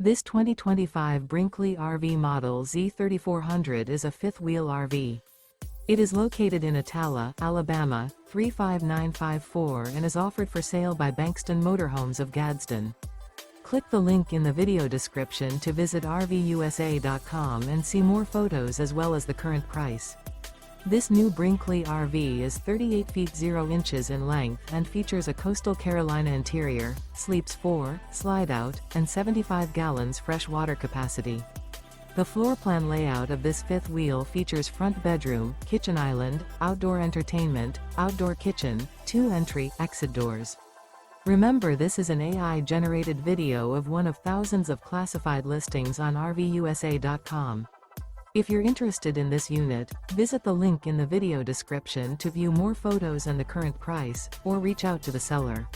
This 2025 Brinkley RV Model Z 3400 is a fifth-wheel RV. It is located in Attalla, Alabama, 35954 and is offered for sale by Bankston Motorhomes of Gadsden. Click the link in the video description to visit RVUSA.com and see more photos as well as the current price. This new Brinkley RV is 38 feet 0 inches in length and features a coastal Carolina interior, sleeps 4, slide-out, and 75 gallons fresh water capacity. The floor plan layout of this fifth wheel features front bedroom, kitchen island, outdoor entertainment, outdoor kitchen, 2 entry/exit doors. Remember, this is an AI-generated video of one of thousands of classified listings on RVUSA.com. If you're interested in this unit, visit the link in the video description to view more photos and the current price, or reach out to the seller.